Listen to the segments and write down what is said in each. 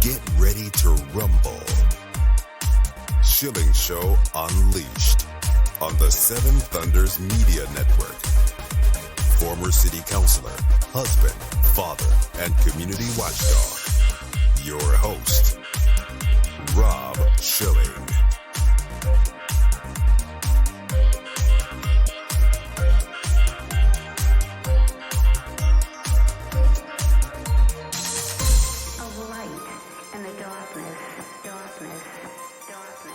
Get ready to rumble. Schilling Show Unleashed on the Seven Thunders Media Network. Former city councilor, husband, father, and community watchdog. Your host, Rob Schilling.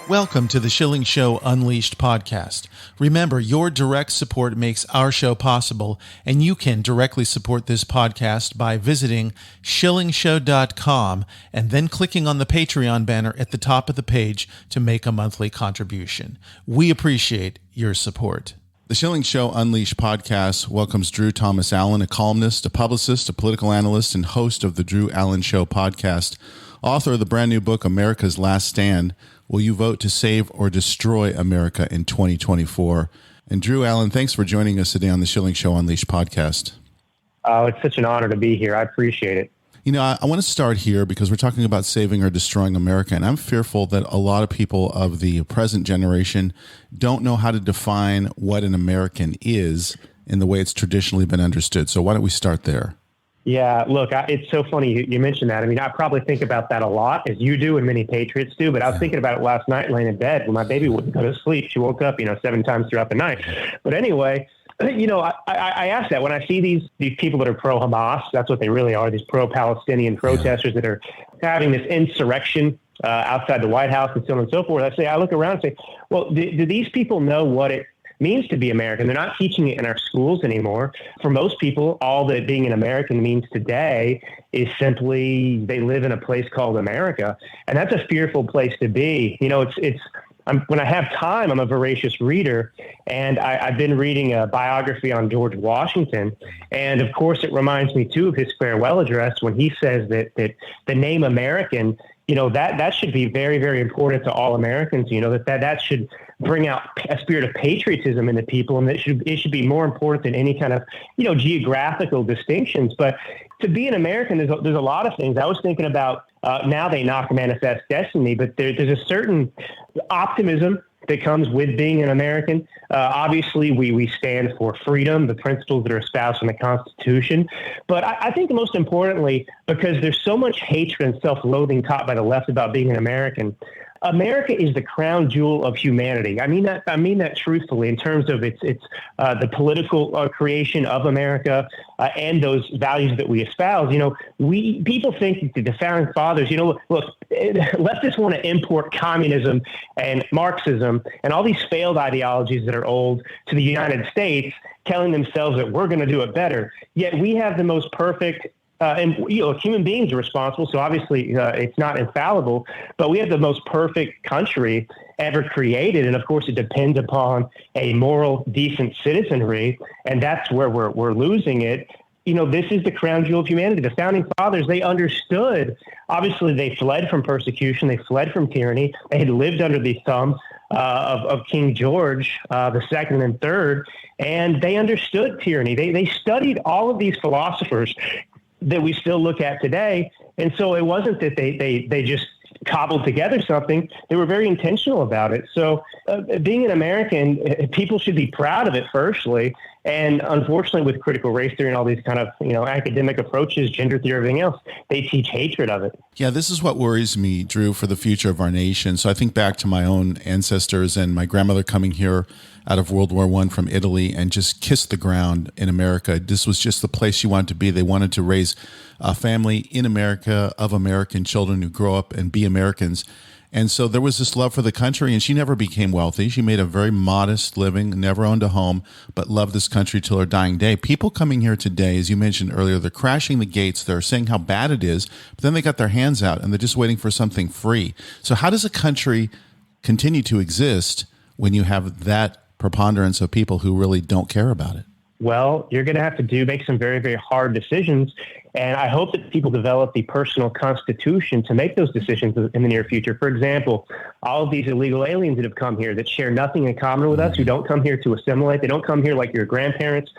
Welcome to the Schilling Show Unleashed Podcast. Remember, your direct support makes our show possible, and you can directly support this podcast by visiting shillingshow.com and then clicking on the Patreon banner at the top of the page to make a monthly contribution. We appreciate your support. The Schilling Show Unleashed podcast welcomes Drew Thomas Allen, a columnist, a publicist, a political analyst, and host of the Drew Allen Show podcast, author of the brand new book, America's Last Stand. Will you vote to save or destroy America in 2024? And Drew Allen, thanks for joining us today on the Schilling Show Unleashed podcast. Oh, it's such an honor to be here. I appreciate it. You know, I want to start here because we're talking about saving or destroying America, and I'm fearful that a lot of people of the present generation don't know how to define what an American is in the way it's traditionally been understood. So why don't we start there? Yeah, look, it's so funny you mentioned that. I mean, I probably think about that a lot, as you do and many patriots do, but I was thinking about it last night laying in bed when my baby wouldn't go to sleep. She woke up, 7 times throughout the night. But anyway, I ask that when I see these people that are pro-Hamas, that's what they really are, these pro-Palestinian protesters that are having this insurrection outside the White House and so on and so forth. I look around and say, well, do these people know what it means to be American? They're not teaching it in our schools anymore. For most people, all that being an American means today is simply they live in a place called America. And that's a fearful place to be. When I have time, I'm a voracious reader, and I've been reading a biography on George Washington. And of course, it reminds me too of his farewell address when he says that the name American, that should be very, very important to all Americans, that should bring out a spirit of patriotism in the people, and it should be more important than any kind of, geographical distinctions. But to be an American, there's a lot of things. I was thinking about, now they knock manifest destiny, but there's a certain optimism that comes with being an American. Obviously, we stand for freedom, the principles that are espoused in the Constitution. But I think most importantly, because there's so much hatred and self-loathing taught by the left about being an American, America is the crown jewel of humanity. I mean that truthfully in terms of it's the political creation of America and those values that we espouse. People think that the founding fathers, look, leftists want to import communism and Marxism and all these failed ideologies that are old to the United States, telling themselves that we're going to do it better. Yet we have the most perfect. And human beings are responsible, so obviously it's not infallible, but we have the most perfect country ever created, and of course it depends upon a moral, decent citizenry, and that's where we're losing it. This is the crown jewel of humanity. The founding fathers, they understood. Obviously, they fled from persecution, they fled from tyranny. They had lived under the thumb of King George the second and third, and they understood tyranny. They studied all of these philosophers that we still look at today. And so it wasn't that they just cobbled together something. They were very intentional about it. So being an American, people should be proud of it, firstly. And unfortunately, with critical race theory and all these kind of, academic approaches, gender theory, everything else, they teach hatred of it. Yeah, this is what worries me, Drew, for the future of our nation. So I think back to my own ancestors and my grandmother coming here out of World War I from Italy and just kissed the ground in America. This was just the place she wanted to be. They wanted to raise a family in America of American children who grow up and be Americans. And so there was this love for the country, and she never became wealthy. She made a very modest living, never owned a home, but loved this country till her dying day. People coming here today, as you mentioned earlier, they're crashing the gates. They're saying how bad it is, but then they got their hands out, and they're just waiting for something free. So how does a country continue to exist when you have that preponderance of people who really don't care about it? Well, you're going to have to make some very, very hard decisions. And I hope that people develop the personal constitution to make those decisions in the near future. For example, all of these illegal aliens that have come here that share nothing in common with us, who don't come here to assimilate. They don't come here like your grandparents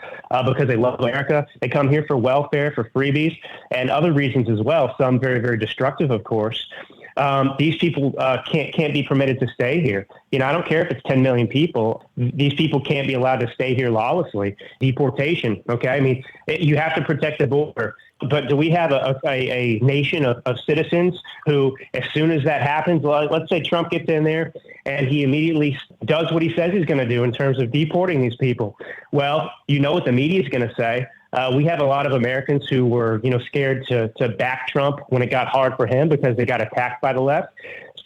because they love America. They come here for welfare, for freebies, and other reasons as well, some very, very destructive, of course. These people can't be permitted to stay here. I don't care if it's 10 million people. These people can't be allowed to stay here lawlessly. Deportation, okay? I mean, you have to protect the border. But do we have a nation of citizens who, as soon as that happens, let's say Trump gets in there and he immediately does what he says he's going to do in terms of deporting these people? Well, you know what the media is going to say. We have a lot of Americans who were, scared to back Trump when it got hard for him because they got attacked by the left.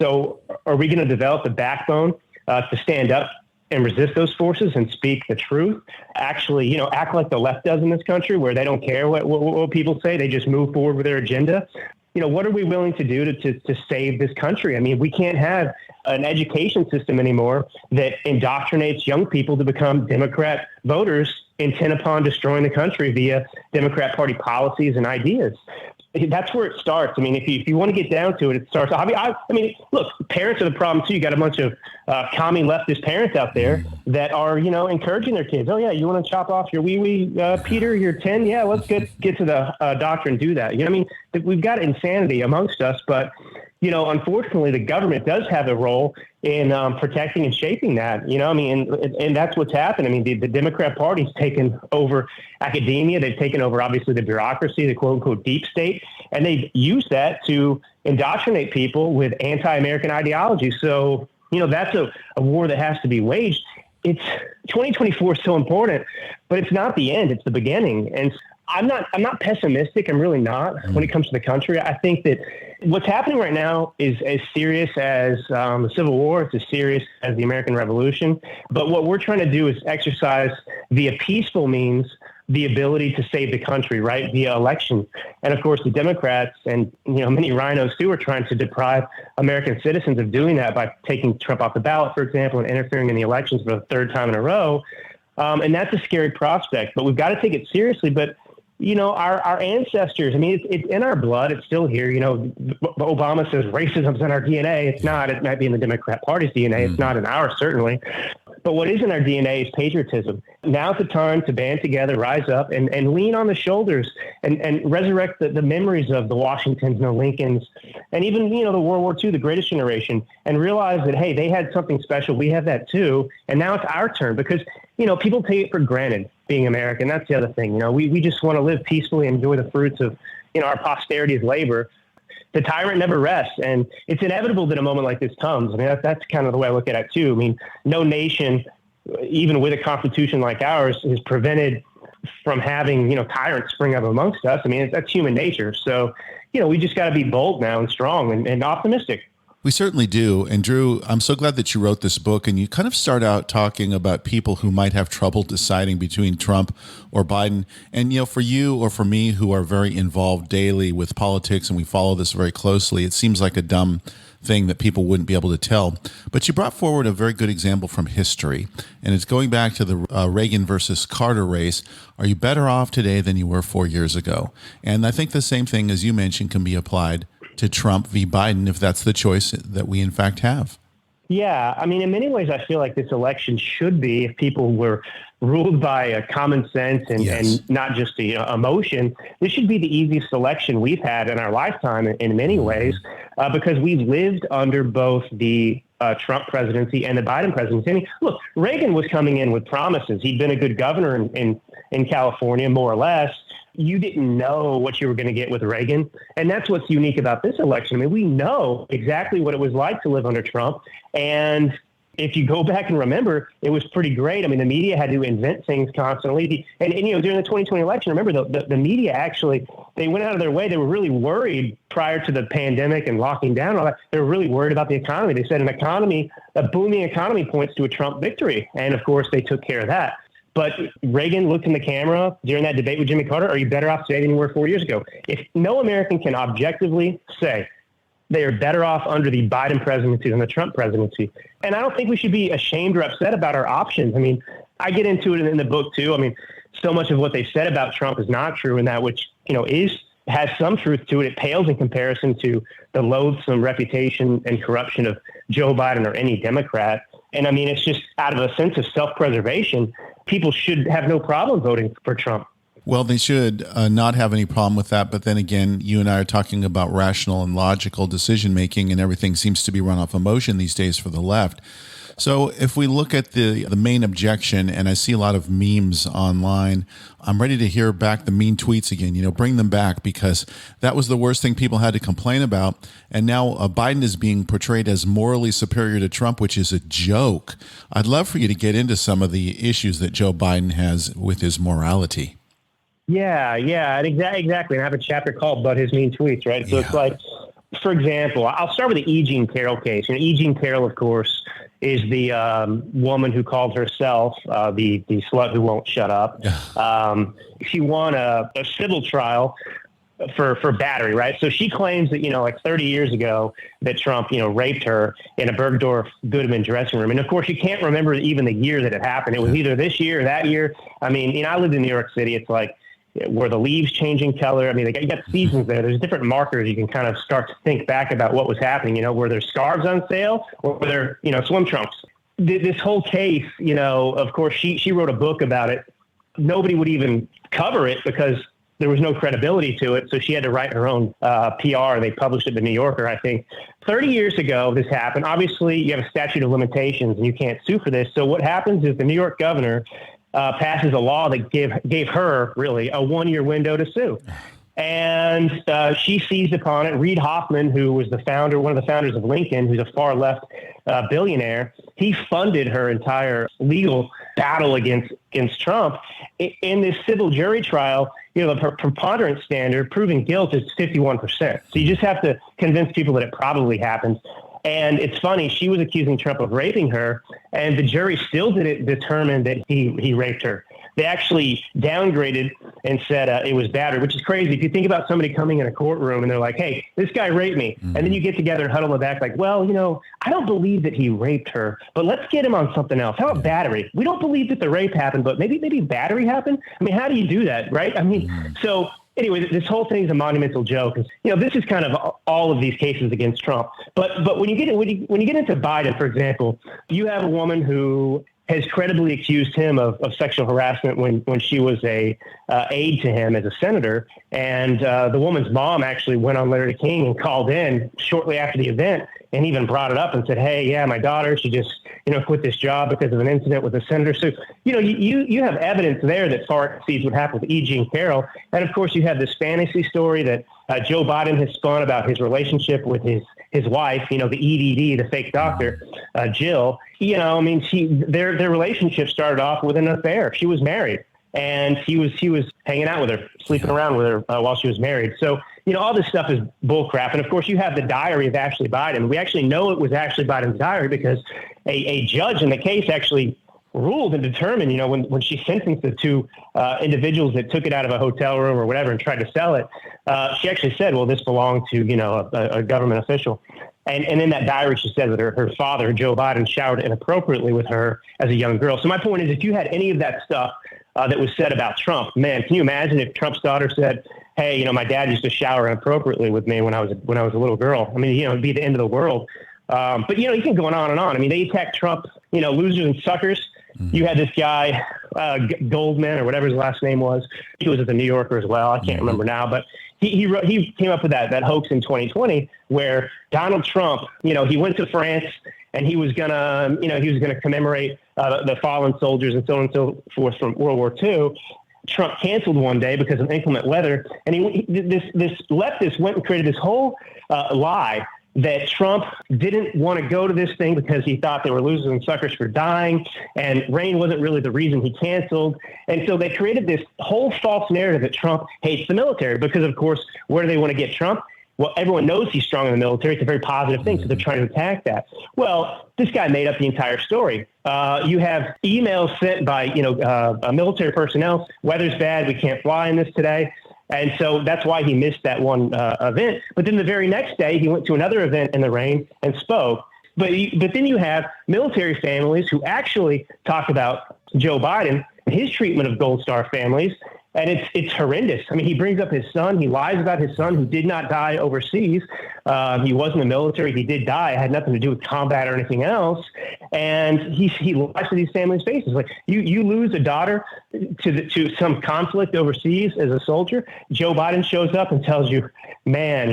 So are we going to develop the backbone to stand up and resist those forces and speak the truth? Actually, act like the left does in this country, where they don't care what people say. They just move forward with their agenda. What are we willing to do to save this country? I mean, we can't have an education system anymore that indoctrinates young people to become Democrat voters intent upon destroying the country via Democrat Party policies and ideas. That's where it starts. I mean, if you want to get down to it, it starts. I mean, look, parents are the problem too. You got a bunch of commie leftist parents out there that are, encouraging their kids. Oh yeah, you want to chop off your wee Peter? You're 10. Yeah, let's get to the doctor and do that. I mean, we've got insanity amongst us, but unfortunately, the government does have a role in protecting and shaping that. I mean, and that's what's happened. I mean, the Democrat Party's taken over academia. They've taken over, obviously, the bureaucracy, the quote-unquote deep state, and they've used that to indoctrinate people with anti-American ideology. So, that's a war that has to be waged. It's 2024 is so important, but it's not the end. It's the beginning. And I'm not pessimistic. I'm really not when it comes to the country. I think that what's happening right now is as serious as the Civil War. It's as serious as the American Revolution. But what we're trying to do is exercise via peaceful means the ability to save the country, right, via election. And of course, the Democrats and many rhinos too are trying to deprive American citizens of doing that by taking Trump off the ballot, for example, and interfering in the elections for the third time in a row. And that's a scary prospect. But we've got to take it seriously. But our ancestors, I mean, it's in our blood. It's still here. Obama says racism's in our DNA. It's not. It might be in the Democrat Party's DNA. It's not in ours, certainly. But what is in our DNA is patriotism. Now's the time to band together, rise up, and lean on the shoulders and resurrect the memories of the Washingtons and the Lincolns, and even, the World War II, the greatest generation, and realize that, hey, they had something special. We have that too. And now it's our turn because, people take it for granted being American. That's the other thing. We just want to live peacefully and enjoy the fruits of, our posterity's labor. The tyrant never rests, and it's inevitable that a moment like this comes. I mean, that's kind of the way I look at it too. I mean, no nation, even with a constitution like ours, is prevented from having, tyrants spring up amongst us. I mean, that's human nature. So, we just got to be bold now and strong and optimistic. We certainly do. And Drew, I'm so glad that you wrote this book, and you kind of start out talking about people who might have trouble deciding between Trump or Biden. And, for you or for me, who are very involved daily with politics and we follow this very closely, it seems like a dumb thing that people wouldn't be able to tell. But you brought forward a very good example from history, and it's going back to the Reagan versus Carter race. Are you better off today than you were 4 years ago? And I think the same thing, as you mentioned, can be applied to Trump v. Biden, if that's the choice that we in fact have. Yeah. I mean, in many ways, I feel like this election should be, if people were ruled by common sense and not just emotion, this should be the easiest election we've had in our lifetime in many ways, because we've lived under both the Trump presidency and the Biden presidency. I mean, look, Reagan was coming in with promises. He'd been a good governor in California, more or less. You didn't know what you were going to get with Reagan. And that's what's unique about this election. I mean, we know exactly what it was like to live under Trump. And if you go back and remember, it was pretty great. I mean, the media had to invent things constantly. And during the 2020 election, remember, the media actually, they went out of their way. They were really worried prior to the pandemic and locking down and all that. They were really worried about the economy. They said a booming economy points to a Trump victory. And of course, they took care of that. But Reagan looked in the camera during that debate with Jimmy Carter. Are you better off today than you were 4 years ago? If no American can objectively say they are better off under the Biden presidency than the Trump presidency. And I don't think we should be ashamed or upset about our options. I mean, I get into it in the book too. I mean, so much of what they said about Trump is not true, and that which, is has some truth to it. It pales in comparison to the loathsome reputation and corruption of Joe Biden or any Democrat. And I mean, it's just out of a sense of self-preservation, people should have no problem voting for Trump. Well, they should not have any problem with that. But then again, you and I are talking about rational and logical decision making, and everything seems to be run off emotion these days for the left. So if we look at the main objection, and I see a lot of memes online, I'm ready to hear back the mean tweets again, bring them back, because that was the worst thing people had to complain about. And now Biden is being portrayed as morally superior to Trump, which is a joke. I'd love for you to get into some of the issues that Joe Biden has with his morality. Yeah, exactly. And I have a chapter called But His Mean Tweets, right? So It's like, for example, I'll start with the E. Jean Carroll case. And E. Jean Carroll, of course, is the woman who called herself the slut who won't shut up. She won a civil trial for battery, right? So she claims that, like 30 years ago that Trump, raped her in a Bergdorf Goodman dressing room. And of course, you can't remember even the year that it happened. It was either this year or that year. I mean, I lived in New York City. It's like, were the leaves changing color? I mean, you got seasons there. There's different markers. You can kind of start to think back about what was happening. Were there scarves on sale, or were there, swim trunks? This whole case, of course, she wrote a book about it. Nobody would even cover it because there was no credibility to it. So she had to write her own PR. They published it in the New Yorker, I think. 30 years ago, this happened. Obviously, you have a statute of limitations and you can't sue for this. So what happens is the New York governor passes a law that gave her really a 1-year window to sue. And she seized upon it. Reid Hoffman, who was one of the founders of Lincoln, who's a far left billionaire, he funded her entire legal battle against Trump. In this civil jury trial, the preponderance standard, proving guilt, is 51%. So you just have to convince people that it probably happened. And it's funny, she was accusing Trump of raping her, and the jury still didn't determine that he raped her. They actually downgraded and said it was battery, which is crazy. If you think about somebody coming in a courtroom and they're like, hey, this guy raped me. Mm-hmm. And then you get together and huddle in the back like, well, I don't believe that he raped her, but let's get him on something else. How about battery? We don't believe that the rape happened, but maybe battery happened. I mean, how do you do that, right? I mean, so anyway, this whole thing is a monumental joke. This is kind of all of these cases against Trump. But when you get into Biden, for example, you have a woman who has credibly accused him of sexual harassment when she was a aide to him as a senator. And the woman's mom actually went on Larry King and called in shortly after the event and even brought it up and said, hey, yeah, my daughter, she just, quit this job because of an incident with a senator. So, you have evidence there that far exceeds what happened with E. Jean Carroll. And of course, you have this fantasy story that Joe Biden has spun about his relationship with his wife, the EDD, the fake doctor, Jill. Their relationship started off with an affair. She was married, and he was hanging out with her, sleeping around with her while she was married. So, all this stuff is bullcrap. And of course, you have the diary of Ashley Biden. We actually know it was Ashley Biden's diary because a judge in the case actually ruled and determined, when she sentenced the two individuals that took it out of a hotel room or whatever and tried to sell it, she actually said, well, this belonged to, a government official. And in that diary, she said that her father, Joe Biden, showered inappropriately with her as a young girl. So my point is, if you had any of that stuff that was said about Trump, man, can you imagine if Trump's daughter said, hey, my dad used to shower inappropriately with me when I was a little girl? I mean, it'd be the end of the world. But, you can go on and on. I mean, they attacked Trump, losers and suckers. Mm-hmm. You had this guy, Goldman or whatever his last name was. He was at the New Yorker as well. I can't remember now, but he came up with that hoax in 2020 where Donald Trump, he went to France and he was gonna commemorate the fallen soldiers and so on and so forth from World War II. Trump canceled one day because of inclement weather, and this leftist went and created this whole lie that Trump didn't want to go to this thing because he thought they were losers and suckers for dying, and rain wasn't really the reason he canceled. And so they created this whole false narrative that Trump hates the military because, of course, where do they want to get Trump? Well, everyone knows he's strong in the military. It's a very positive thing, so they're trying to attack that. Well, this guy made up the entire story. You have emails sent by, military personnel. Weather's bad. We can't fly in this today. And so that's why he missed that one event. But then the very next day, he went to another event in the rain and spoke. But then you have military families who actually talk about Joe Biden and his treatment of Gold Star families. And it's horrendous. I mean, he brings up his son. He lies about his son who did not die overseas. He was in the military. He did die. It had nothing to do with combat or anything else. And he lies to these families' faces. Like you lose a daughter to some conflict overseas as a soldier. Joe Biden shows up and tells you, man,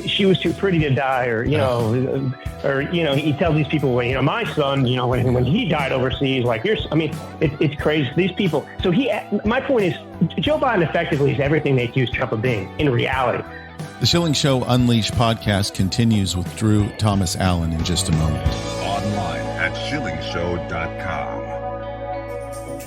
she was too pretty to die, or he tells these people, well, my son, when he died overseas, it's crazy. These people. So my point is, Joe Biden effectively is everything they accuse Trump of being in reality. The Schilling Show Unleashed podcast continues with Drew Thomas Allen in just a moment. Online at schillingshow.com.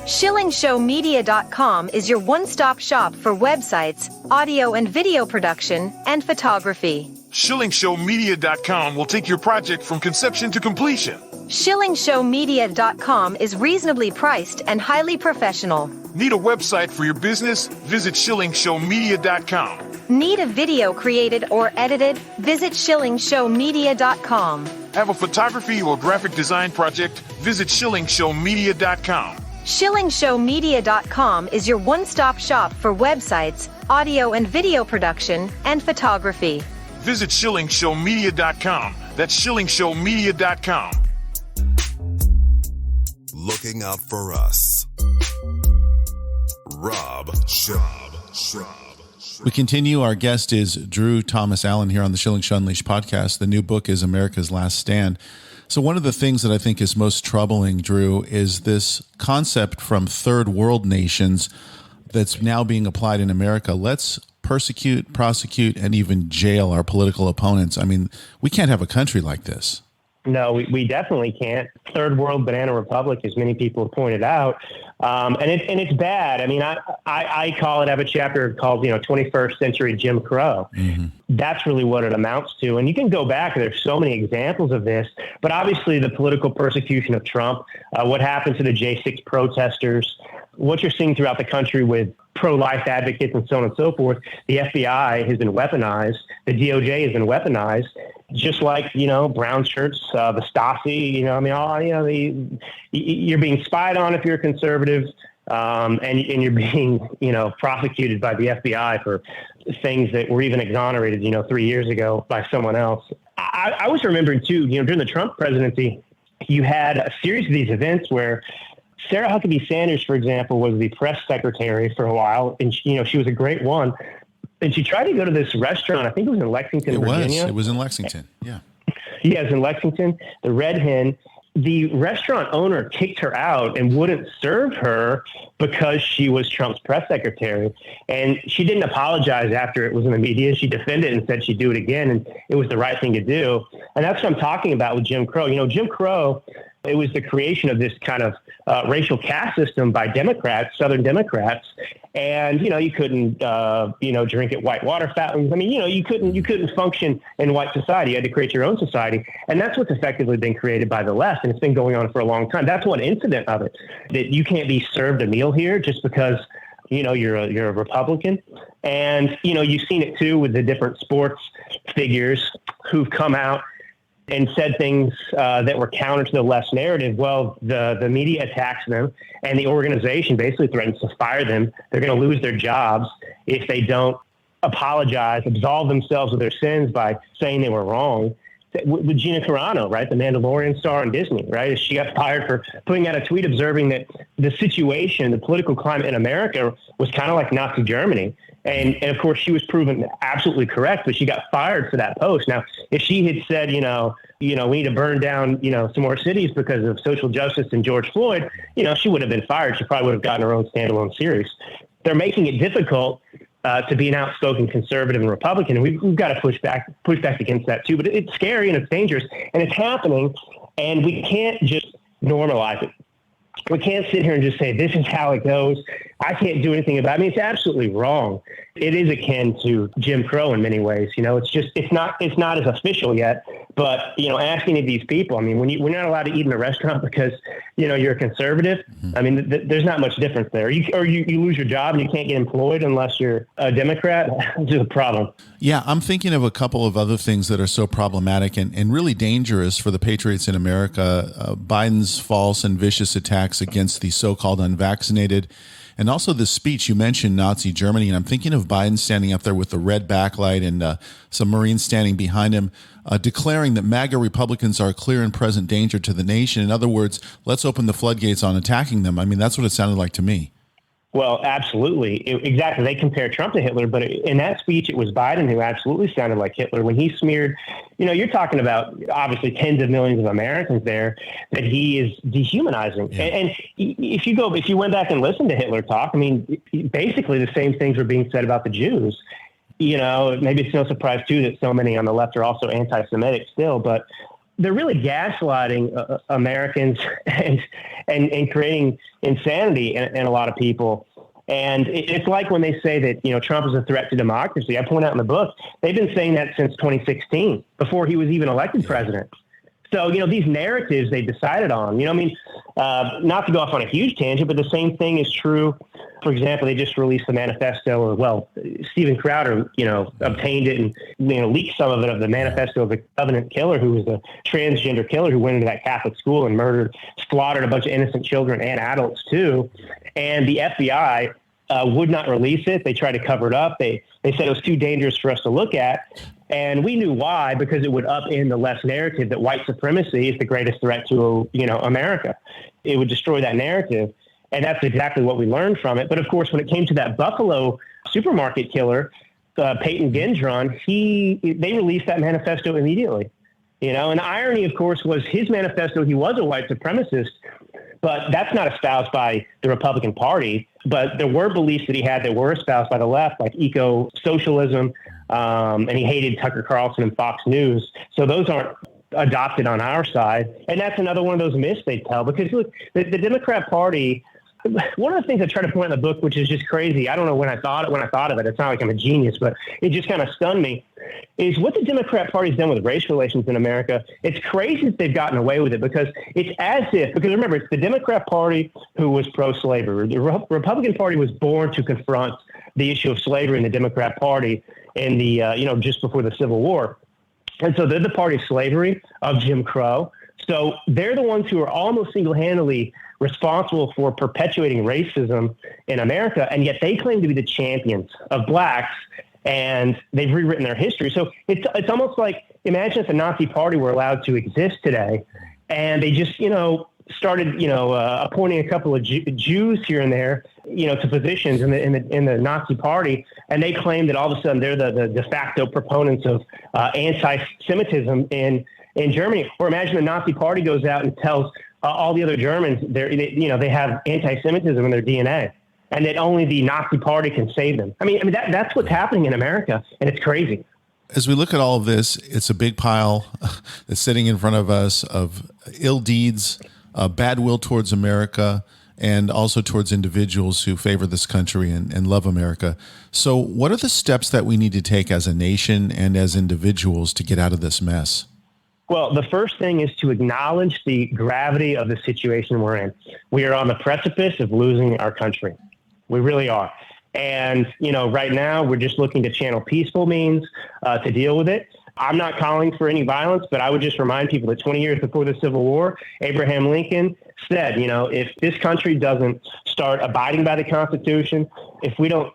ShillingShowMedia.com is your one-stop shop for websites, audio and video production, and photography. ShillingShowMedia.com will take your project from conception to completion. ShillingShowMedia.com is reasonably priced and highly professional. Need a website for your business? Visit ShillingShowMedia.com. Need a video created or edited? Visit ShillingShowMedia.com. Have a photography or graphic design project? Visit ShillingShowMedia.com. ShillingShowMedia.com is your one-stop shop for websites, audio and video production, and photography. Visit ShillingShowMedia.com. That's ShillingShowMedia.com. Looking out for us. Rob Show. We continue. Our guest is Drew Thomas Allen here on the Schilling Show Unleashed podcast. The new book is America's Last Stand. So one of the things that I think is most troubling, Drew, is this concept from third world nations that's now being applied in America. Let's persecute, prosecute, and even jail our political opponents. I mean, we can't have a country like this. No, we definitely can't. Third world banana republic, as many people have pointed out. And it's bad. I mean, I call it, I have a chapter called, 21st century Jim Crow. Mm-hmm. That's really what it amounts to. And you can go back, there's so many examples of this, but obviously the political persecution of Trump, what happened to the J6 protesters, what you're seeing throughout the country with pro-life advocates and so on and so forth. The FBI has been weaponized. The DOJ has been weaponized, just like, brown shirts, the Stasi, you're being spied on if you're a conservative, and you're being, prosecuted by the FBI for things that were even exonerated, 3 years ago by someone else. I was remembering too, during the Trump presidency, you had a series of these events where Sarah Huckabee Sanders, for example, was the press secretary for a while, and she was a great one. And she tried to go to this restaurant. I think it was in Lexington, Virginia. It was in Lexington. Yeah. Yeah, it was in Lexington. The Red Hen. The restaurant owner kicked her out and wouldn't serve her because she was Trump's press secretary. And she didn't apologize after it was in the media. She defended it and said she'd do it again, and it was the right thing to do. And that's what I'm talking about with Jim Crow. Jim Crow, it was the creation of this kind of racial caste system by Democrats, Southern Democrats. And, you couldn't, drink at white water fountains. I mean, you couldn't function in white society. You had to create your own society. And that's what's effectively been created by the left. And it's been going on for a long time. That's one incident of it, that you can't be served a meal here just because, you're a Republican. And, you've seen it too with the different sports figures who've come out and said things that were counter to the left's narrative. Well, the media attacks them, and the organization basically threatens to fire them. They're going to lose their jobs if they don't apologize, absolve themselves of their sins by saying they were wrong. With Gina Carano, right, the Mandalorian star in Disney, right? She got fired for putting out a tweet observing that the situation, the political climate in America was kind of like Nazi Germany. And of course, she was proven absolutely correct, but she got fired for that post. Now, if she had said, we need to burn down, some more cities because of social justice and George Floyd, she would have been fired. She probably would have gotten her own standalone series. They're making it difficult to be an outspoken conservative and Republican. And we've got to push back against that too. But it's scary and it's dangerous and it's happening. And we can't just normalize it. We can't sit here and just say, this is how it goes. I can't do anything about it. I mean, it's absolutely wrong. It is akin to Jim Crow in many ways. It's not as official yet, but, asking of these people, I mean, we're not allowed to eat in a restaurant because, you're a conservative. Mm-hmm. I mean, there's not much difference there. You lose your job and you can't get employed unless you're a Democrat. It's a problem. Yeah, I'm thinking of a couple of other things that are so problematic and really dangerous for the patriots in America. Biden's false and vicious attacks against the so-called unvaccinated And also the speech, you mentioned Nazi Germany, and I'm thinking of Biden standing up there with the red backlight and some Marines standing behind him, declaring that MAGA Republicans are a clear and present danger to the nation. In other words, let's open the floodgates on attacking them. I mean, that's what it sounded like to me. Well, absolutely. Exactly. They compare Trump to Hitler, but in that speech, it was Biden who absolutely sounded like Hitler when he smeared, you're talking about obviously tens of millions of Americans there that he is dehumanizing. Yeah. And if you went back and listened to Hitler talk, I mean, basically the same things were being said about the Jews. Maybe it's no surprise too that so many on the left are also anti-Semitic still, but they're really gaslighting Americans and creating insanity in a lot of people. And it's like when they say that, Trump is a threat to democracy. I point out in the book, they've been saying that since 2016, before he was even elected president. So, these narratives they decided on, not to go off on a huge tangent, but the same thing is true. For example, they just released the manifesto, Steven Crowder, obtained it and, leaked some of it, of the manifesto of a Covenant killer who was a transgender killer who went into that Catholic school and slaughtered a bunch of innocent children and adults too. And the FBI would not release it. They tried to cover it up. They said it was too dangerous for us to look at. And we knew why, because it would upend the left narrative that white supremacy is the greatest threat to, America. It would destroy that narrative. And that's exactly what we learned from it. But of course, when it came to that Buffalo supermarket killer, Peyton Gendron, they released that manifesto immediately. And the irony, of course, was his manifesto, he was a white supremacist, but that's not espoused by the Republican Party. But there were beliefs that he had that were espoused by the left, like eco-socialism, and he hated Tucker Carlson and Fox News. So those aren't adopted on our side. And that's another one of those myths they tell, because look, the Democrat Party, one of the things I try to point in the book, which is just crazy, I don't know when I thought of it, it's not like I'm a genius, but it just kind of stunned me, is what the Democrat Party's done with race relations in America. It's crazy that they've gotten away with it, because it's as if, because remember, it's the Democrat Party who was pro-slavery. The Republican Party was born to confront the issue of slavery in the Democrat Party in the, just before the Civil War. And so they're the party of slavery, of Jim Crow. So they're the ones who are almost single-handedly responsible for perpetuating racism in America, and yet they claim to be the champions of blacks, and they've rewritten their history. So it's almost like, imagine if the Nazi Party were allowed to exist today, and they just, started, appointing a couple of Jews here and there, to positions in the Nazi Party, and they claim that all of a sudden they're the de facto proponents of anti-Semitism in Germany. Or imagine the Nazi Party goes out and tells all the other Germans they have anti-Semitism in their DNA, and that only the Nazi Party can save them. I mean that's what's happening in America, and it's crazy. As we look at all of this, it's a big pile that's sitting in front of us of ill deeds, bad will towards America, and also towards individuals who favor this country and love America. So what are the steps that we need to take as a nation and as individuals to get out of this mess? Well, the first thing is to acknowledge the gravity of the situation we're in. We are on the precipice of losing our country. We really are. And, right now we're just looking to channel peaceful means to deal with it. I'm not calling for any violence, but I would just remind people that 20 years before the Civil War, Abraham Lincoln said, if this country doesn't start abiding by the Constitution, if we don't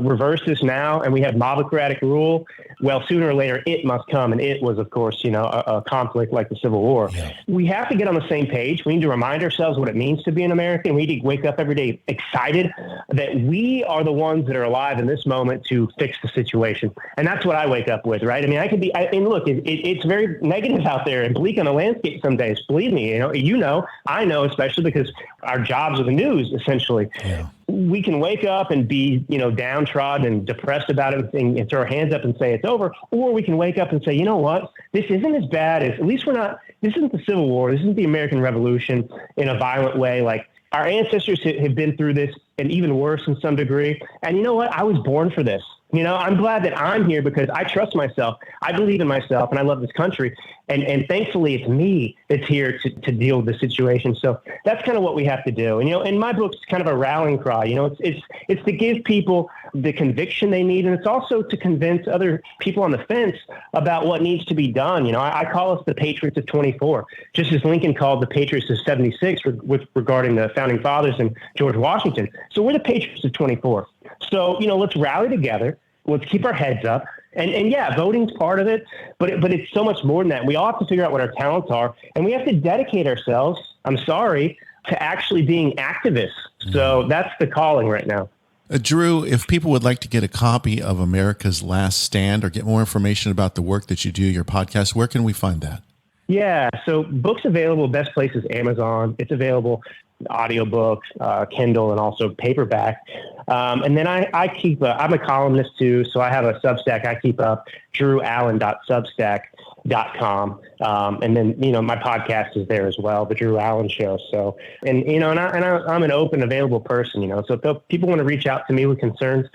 reverse this now and we have mobocratic rule, well, sooner or later it must come. And it was, of course, a conflict like the Civil War. Yeah. We have to get on the same page. We need to remind ourselves what it means to be an American. We need to wake up every day excited that we are the ones that are alive in this moment to fix the situation. And that's what I wake up with, right? I mean, look, it's very negative out there and bleak on the landscape some days. Believe me, I know, especially because our jobs are the news, essentially. Yeah. We can wake up and be, downtrodden and depressed about it and throw our hands up and say it's over. Or we can wake up and say, you know what, this isn't as bad as, at least this isn't the Civil War. This isn't the American Revolution in a violent way. Like our ancestors have been through this and even worse in some degree. And you know what? I was born for this. I'm glad that I'm here because I trust myself. I believe in myself and I love this country. And thankfully it's me that's here to deal with the situation. So that's kind of what we have to do. And my book's kind of a rallying cry. It's to give people the conviction they need. And it's also to convince other people on the fence about what needs to be done. I call us the Patriots of 24, just as Lincoln called the Patriots of 76 regarding the founding fathers and George Washington. So we're the Patriots of 24. So, let's rally together. Let's keep our heads up. And yeah, voting's part of it, but it's so much more than that. We all have to figure out what our talents are, and we have to dedicate ourselves, to actually being activists. So that's the calling right now. Drew, if people would like to get a copy of America's Last Stand or get more information about the work that you do, your podcast, where can we find that? Yeah, so books available, best place is Amazon. It's available audiobook, Kindle, and also paperback. And then I keep, I'm a columnist too, so I have a Substack I keep up, drewallen.substack.com. And then, my podcast is there as well, The Drew Allen Show. So, and I'm an open, available person, so if people want to reach out to me with concerns,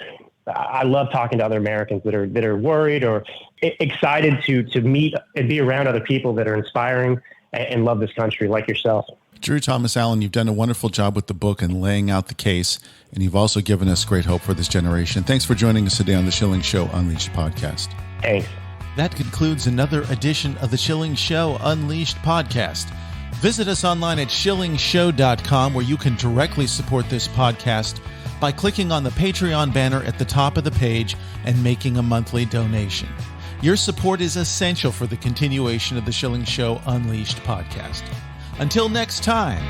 I love talking to other Americans that are worried or excited to meet and be around other people that are inspiring and love this country like yourself. Drew Thomas Allen, you've done a wonderful job with the book and laying out the case, and you've also given us great hope for this generation. Thanks for joining us today on the Schilling Show Unleashed podcast. Thanks. That concludes another edition of the Schilling Show Unleashed podcast. Visit us online at schillingshow.com, where you can directly support this podcast by clicking on the Patreon banner at the top of the page and making a monthly donation. Your support is essential for the continuation of the Schilling Show Unleashed podcast. Until next time.